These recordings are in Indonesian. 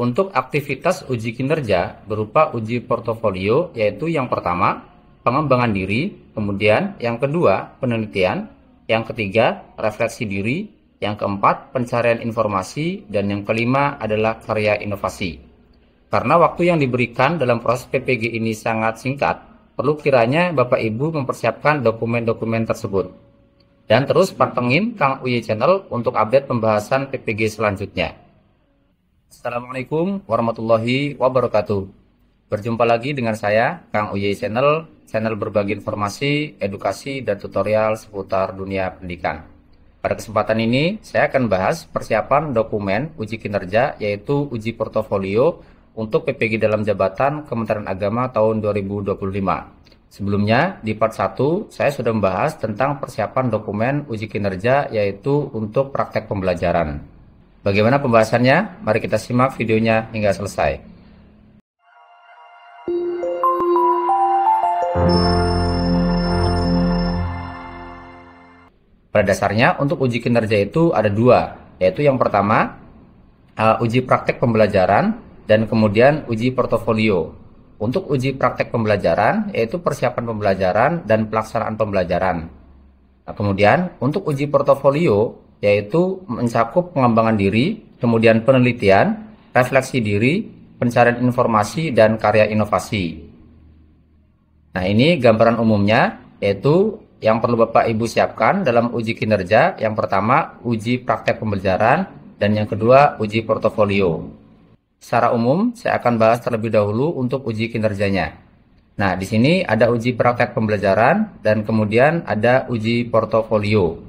Untuk aktivitas uji kinerja berupa uji portofolio, yaitu yang pertama, pengembangan diri, kemudian yang kedua, penelitian, yang ketiga, refleksi diri, yang keempat, pencarian informasi, dan yang kelima adalah karya inovasi. Karena waktu yang diberikan dalam proses PPG ini sangat singkat, perlu kiranya Bapak Ibu mempersiapkan dokumen-dokumen tersebut. Dan terus pantengin Kang Uye Channel untuk update pembahasan PPG selanjutnya. Assalamualaikum warahmatullahi wabarakatuh. Berjumpa lagi dengan saya, Kang Uye Channel, channel berbagi informasi, edukasi, dan tutorial seputar dunia pendidikan. Pada kesempatan ini, saya akan bahas persiapan dokumen uji kinerja, yaitu uji portofolio untuk PPG dalam jabatan Kementerian Agama tahun 2025. Sebelumnya, di part 1, saya sudah membahas tentang persiapan dokumen uji kinerja, yaitu untuk praktek pembelajaran. Bagaimana pembahasannya? Mari kita simak videonya hingga selesai. Pada dasarnya, untuk uji kinerja itu ada dua, yaitu yang pertama, uji praktek pembelajaran, dan kemudian uji portofolio. Untuk uji praktek pembelajaran, yaitu persiapan pembelajaran dan pelaksanaan pembelajaran. Nah, kemudian, untuk uji portofolio, yaitu mencakup pengembangan diri, kemudian penelitian, refleksi diri, pencarian informasi, dan karya inovasi. Nah, ini gambaran umumnya, yaitu yang perlu Bapak Ibu siapkan dalam uji kinerja. Yang pertama, uji praktek pembelajaran, dan yang kedua, uji portofolio. Secara umum, saya akan bahas terlebih dahulu untuk uji kinerjanya. Nah, di sini ada uji praktek pembelajaran, dan kemudian ada uji portofolio.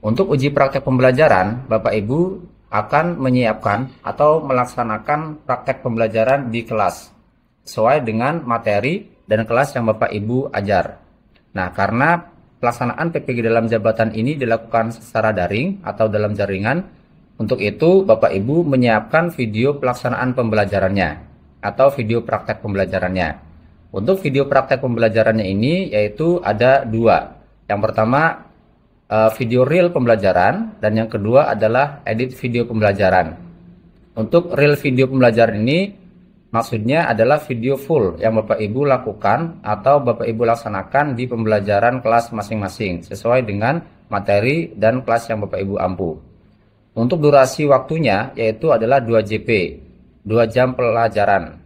Untuk uji praktek pembelajaran, Bapak Ibu akan menyiapkan atau melaksanakan praktek pembelajaran di kelas sesuai dengan materi dan kelas yang Bapak Ibu ajar. Nah, karena pelaksanaan PPG dalam jabatan ini dilakukan secara daring atau dalam jaringan, untuk itu Bapak Ibu menyiapkan video pelaksanaan pembelajarannya atau video praktek pembelajarannya. Untuk video praktek pembelajarannya ini yaitu ada dua. Yang pertama, video real pembelajaran, dan yang kedua adalah edit video pembelajaran. Untuk real video pembelajaran ini maksudnya adalah video full yang Bapak Ibu lakukan atau Bapak Ibu laksanakan di pembelajaran kelas masing-masing sesuai dengan materi dan kelas yang Bapak Ibu ampu. Untuk durasi waktunya yaitu adalah 2 JP, 2 jam pelajaran.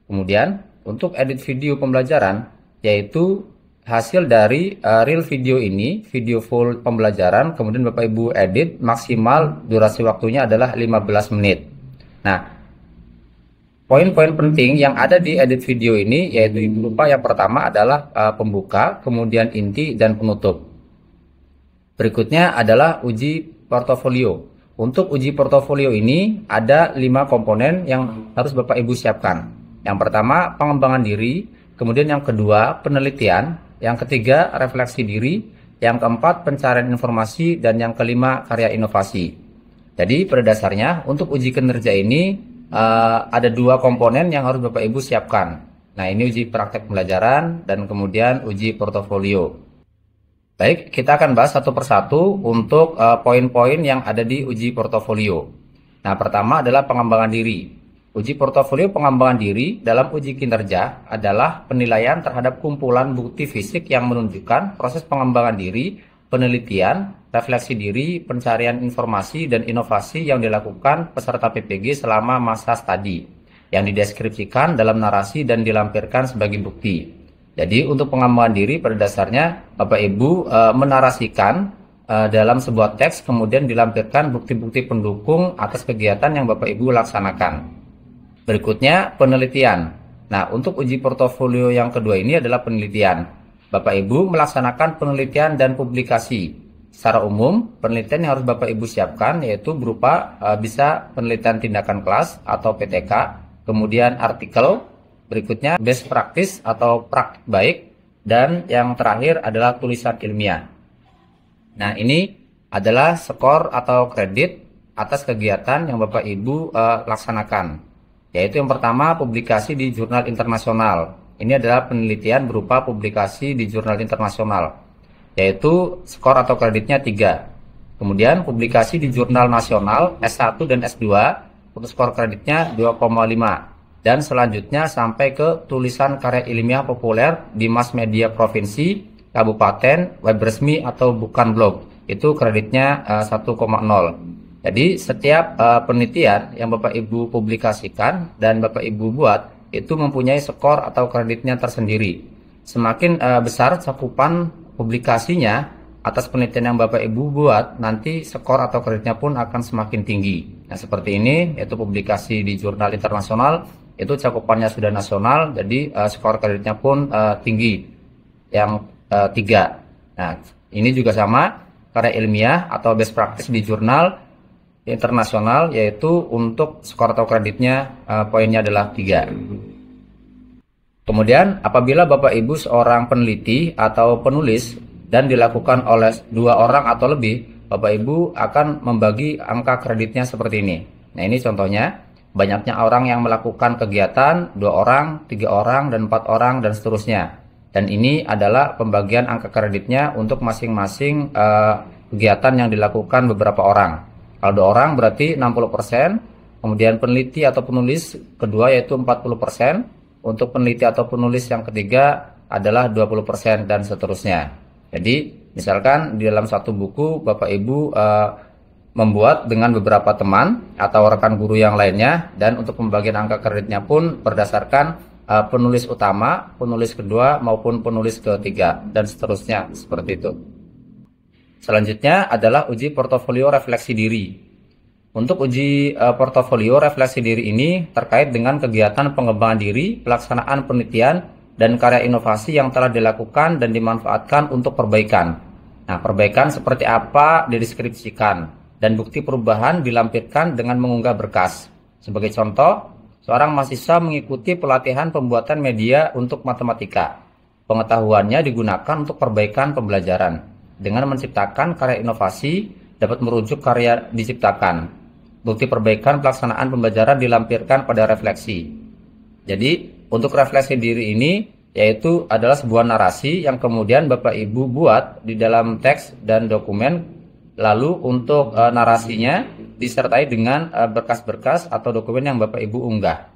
Kemudian untuk edit video pembelajaran yaitu hasil dari real video ini, video full pembelajaran, kemudian Bapak Ibu edit, maksimal durasi waktunya adalah 15 menit. Nah, poin-poin penting yang ada di edit video ini yaitu berupa yang pertama adalah pembuka, kemudian inti, dan penutup. Berikutnya adalah uji portofolio. Untuk uji portofolio ini ada 5 komponen yang harus Bapak Ibu siapkan. Yang pertama, pengembangan diri, kemudian yang kedua, penelitian, yang ketiga, refleksi diri, yang keempat, pencarian informasi, dan yang kelima, karya inovasi. Jadi pada dasarnya untuk uji kinerja ini ada 2 komponen yang harus Bapak Ibu siapkan. Nah, ini uji praktek pembelajaran dan kemudian uji portofolio. Baik, kita akan bahas satu persatu untuk poin-poin yang ada di uji portofolio. Nah, pertama adalah pengembangan diri. Uji portofolio pengembangan diri dalam uji kinerja adalah penilaian terhadap kumpulan bukti fisik yang menunjukkan proses pengembangan diri, penelitian, refleksi diri, pencarian informasi, dan inovasi yang dilakukan peserta PPG selama masa studi, yang dideskripsikan dalam narasi dan dilampirkan sebagai bukti. Jadi untuk pengembangan diri pada dasarnya Bapak Ibu menarasikan dalam sebuah teks, kemudian dilampirkan bukti-bukti pendukung atas kegiatan yang Bapak Ibu laksanakan. Berikutnya penelitian. Nah, untuk uji portofolio yang kedua ini adalah penelitian. Bapak Ibu melaksanakan penelitian dan publikasi. Secara umum, penelitian yang harus Bapak Ibu siapkan yaitu berupa bisa penelitian tindakan kelas atau PTK, kemudian artikel, berikutnya best practice atau praktik baik, dan yang terakhir adalah tulisan ilmiah. Nah, ini adalah skor atau kredit atas kegiatan yang Bapak Ibu laksanakan. Yaitu yang pertama, publikasi di jurnal internasional. Ini adalah penelitian berupa publikasi di jurnal internasional, yaitu skor atau kreditnya 3. Kemudian publikasi di jurnal nasional S1 dan S2 untuk skor kreditnya 2,5. Dan selanjutnya sampai ke tulisan karya ilmiah populer di mass media provinsi, kabupaten, web resmi atau bukan blog. Itu kreditnya 1,0. Jadi setiap penelitian yang Bapak Ibu publikasikan dan Bapak Ibu buat itu mempunyai skor atau kreditnya tersendiri. Semakin besar cakupan publikasinya atas penelitian yang Bapak Ibu buat, nanti skor atau kreditnya pun akan semakin tinggi. Nah, seperti ini, yaitu publikasi di jurnal internasional, itu cakupannya sudah nasional, jadi skor kreditnya pun tinggi, yang 3. Nah, ini juga sama, karya ilmiah atau best practice di jurnal internasional, yaitu untuk skor atau kreditnya poinnya adalah 3. Kemudian, apabila Bapak Ibu seorang peneliti atau penulis dan dilakukan oleh 2 orang atau lebih, Bapak Ibu akan membagi angka kreditnya seperti ini. Nah, ini contohnya, banyaknya orang yang melakukan kegiatan, 2 orang, 3 orang, dan 4 orang, dan seterusnya. Dan ini adalah pembagian angka kreditnya untuk masing-masing kegiatan yang dilakukan beberapa orang. Kalau 2 orang berarti 60%, kemudian peneliti atau penulis kedua yaitu 40%, untuk peneliti atau penulis yang ketiga adalah 20%, dan seterusnya. Jadi, misalkan di dalam satu buku Bapak Ibu membuat dengan beberapa teman atau rekan guru yang lainnya, dan untuk pembagian angka kreditnya pun berdasarkan penulis utama, penulis kedua maupun penulis ketiga, dan seterusnya seperti itu. Selanjutnya adalah uji portofolio refleksi diri. Untuk uji portofolio refleksi diri ini terkait dengan kegiatan pengembangan diri, pelaksanaan penelitian, dan karya inovasi yang telah dilakukan dan dimanfaatkan untuk perbaikan. Nah, perbaikan seperti apa dideskripsikan, dan bukti perubahan dilampirkan dengan mengunggah berkas. Sebagai contoh, seorang mahasiswa mengikuti pelatihan pembuatan media untuk matematika. Pengetahuannya digunakan untuk perbaikan pembelajaran. Dengan menciptakan karya inovasi, dapat merujuk karya diciptakan. Bukti perbaikan pelaksanaan pembelajaran dilampirkan pada refleksi. Jadi, untuk refleksi diri ini yaitu adalah sebuah narasi yang kemudian Bapak Ibu buat di dalam teks dan dokumen, lalu untuk narasinya disertai dengan berkas-berkas atau dokumen yang Bapak Ibu unggah.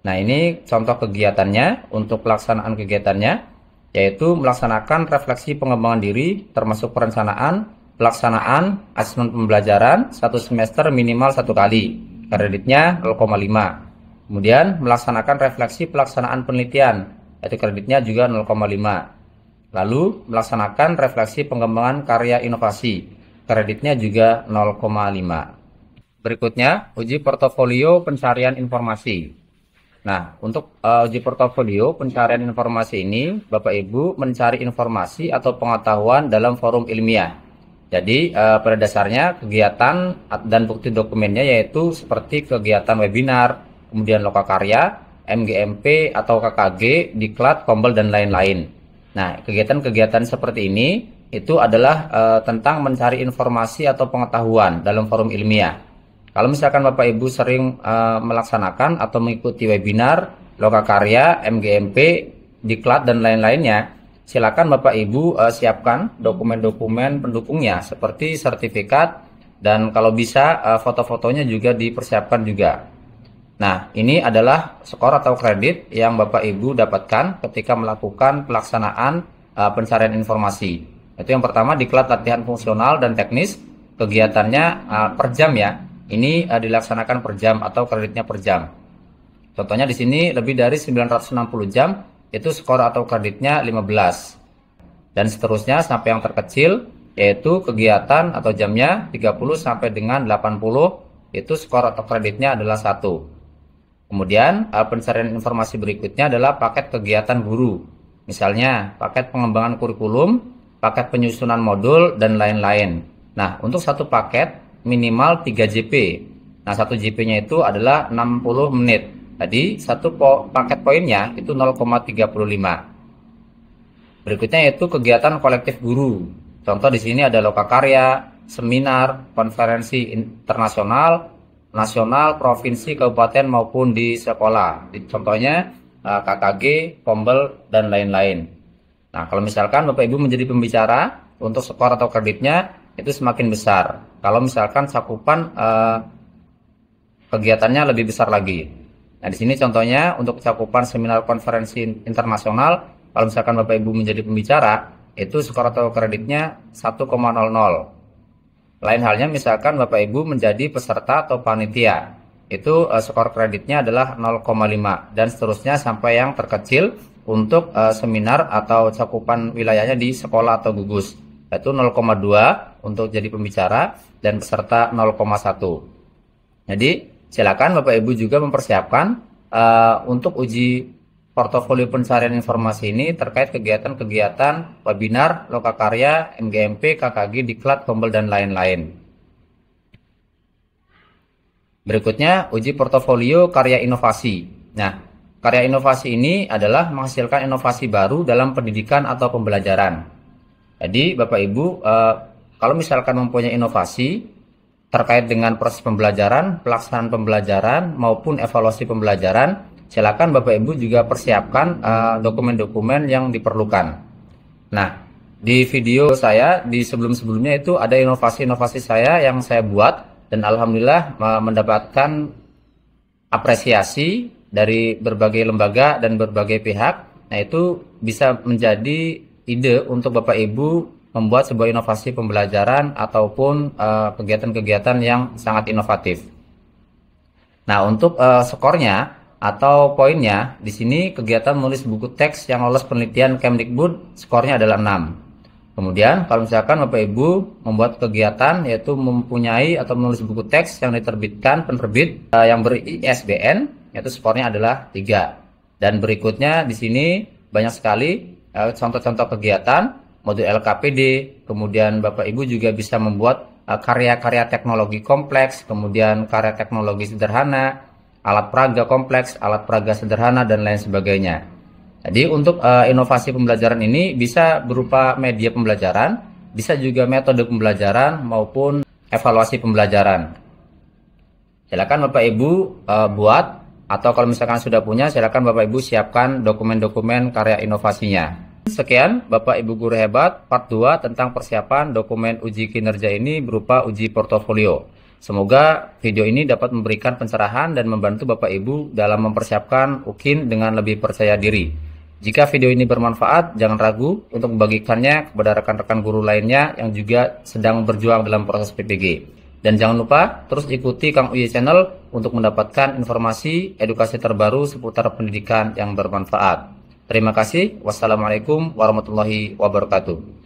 Nah, ini contoh kegiatannya. Untuk pelaksanaan kegiatannya yaitu melaksanakan refleksi pengembangan diri termasuk perencanaan, pelaksanaan, asesmen pembelajaran 1 semester minimal 1 kali. Kreditnya 0,5. Kemudian melaksanakan refleksi pelaksanaan penelitian, yaitu kreditnya juga 0,5. Lalu melaksanakan refleksi pengembangan karya inovasi, kreditnya juga 0,5. Berikutnya, uji portofolio pencarian informasi. Nah, untuk uji portofolio pencarian informasi ini, Bapak Ibu mencari informasi atau pengetahuan dalam forum ilmiah. Jadi, pada dasarnya kegiatan dan bukti dokumennya yaitu seperti kegiatan webinar, kemudian lokakarya, MGMP atau KKG, diklat, kombel, dan lain-lain. Nah, kegiatan-kegiatan seperti ini itu adalah tentang mencari informasi atau pengetahuan dalam forum ilmiah. Kalau misalkan Bapak Ibu sering melaksanakan atau mengikuti webinar, lokakarya, MGMP, diklat, dan lain-lainnya, silakan Bapak Ibu siapkan dokumen-dokumen pendukungnya seperti sertifikat, dan kalau bisa foto-fotonya juga dipersiapkan juga. Nah, ini adalah skor atau kredit yang Bapak Ibu dapatkan ketika melakukan pelaksanaan pencarian informasi. Itu yang pertama, diklat latihan fungsional dan teknis, kegiatannya per jam ya. Ini dilaksanakan per jam atau kreditnya per jam. Contohnya di sini lebih dari 960 jam, itu skor atau kreditnya 15. Dan seterusnya sampai yang terkecil, yaitu kegiatan atau jamnya 30 sampai dengan 80, itu skor atau kreditnya adalah 1. Kemudian pencarian informasi berikutnya adalah paket kegiatan guru. Misalnya paket pengembangan kurikulum, paket penyusunan modul, dan lain-lain. Nah, untuk satu paket minimal 3 JP. Nah, satu JP-nya itu adalah 60 menit. Jadi, satu paket poinnya itu 0,35. Berikutnya yaitu kegiatan kolektif guru. Contoh di sini ada lokakarya, seminar, konferensi internasional, nasional, provinsi, kabupaten maupun di sekolah. Contohnya KKG, Kombel, dan lain-lain. Nah, kalau misalkan Bapak Ibu menjadi pembicara, untuk skor atau kreditnya itu semakin besar. Kalau misalkan cakupan kegiatannya lebih besar lagi. Nah, di sini contohnya untuk cakupan seminar konferensi internasional, kalau misalkan Bapak Ibu menjadi pembicara, itu skor atau kreditnya 1,00. Lain halnya misalkan Bapak Ibu menjadi peserta atau panitia, itu skor kreditnya adalah 0,5 dan seterusnya sampai yang terkecil untuk seminar atau cakupan wilayahnya di sekolah atau gugus, yaitu 0,2 untuk jadi pembicara dan peserta 0,1. Jadi silakan Bapak Ibu juga mempersiapkan untuk uji portofolio pencarian informasi ini terkait kegiatan-kegiatan webinar, lokakarya, MGMP, KKG, Diklat, Kombel, dan lain-lain. Berikutnya, uji portofolio karya inovasi. Nah, karya inovasi ini adalah menghasilkan inovasi baru dalam pendidikan atau pembelajaran. Jadi, Bapak Ibu, kalau misalkan mempunyai inovasi terkait dengan proses pembelajaran, pelaksanaan pembelajaran, maupun evaluasi pembelajaran, silakan Bapak Ibu juga persiapkan dokumen-dokumen yang diperlukan. Nah, di video saya di sebelum-sebelumnya itu ada inovasi-inovasi saya yang saya buat dan alhamdulillah mendapatkan apresiasi dari berbagai lembaga dan berbagai pihak. Nah, itu bisa menjadi ide untuk Bapak Ibu membuat sebuah inovasi pembelajaran ataupun kegiatan-kegiatan yang sangat inovatif. Nah, untuk skornya atau poinnya, di sini kegiatan menulis buku teks yang lolos penelitian Kemdikbud skornya adalah 6. Kemudian kalau misalkan Bapak Ibu membuat kegiatan yaitu mempunyai atau menulis buku teks yang diterbitkan penerbit yang ber-ISBN, yaitu skornya adalah 3. Dan berikutnya di sini banyak sekali contoh-contoh kegiatan modul LKPD, kemudian Bapak Ibu juga bisa membuat karya-karya teknologi kompleks, kemudian karya teknologi sederhana, alat peraga kompleks, alat peraga sederhana, dan lain sebagainya. Jadi untuk inovasi pembelajaran ini bisa berupa media pembelajaran, bisa juga metode pembelajaran maupun evaluasi pembelajaran. Silakan Bapak Ibu buat, atau kalau misalkan sudah punya, silakan Bapak Ibu siapkan dokumen-dokumen karya inovasinya. Sekian Bapak Ibu Guru Hebat part 2 tentang persiapan dokumen uji kinerja ini berupa uji portofolio. Semoga video ini dapat memberikan pencerahan dan membantu Bapak Ibu dalam mempersiapkan UKIN dengan lebih percaya diri. Jika video ini bermanfaat, jangan ragu untuk membagikannya kepada rekan-rekan guru lainnya yang juga sedang berjuang dalam proses PPG. Dan jangan lupa terus ikuti Kang Uye Channel untuk mendapatkan informasi edukasi terbaru seputar pendidikan yang bermanfaat. Terima kasih. Wassalamualaikum warahmatullahi wabarakatuh.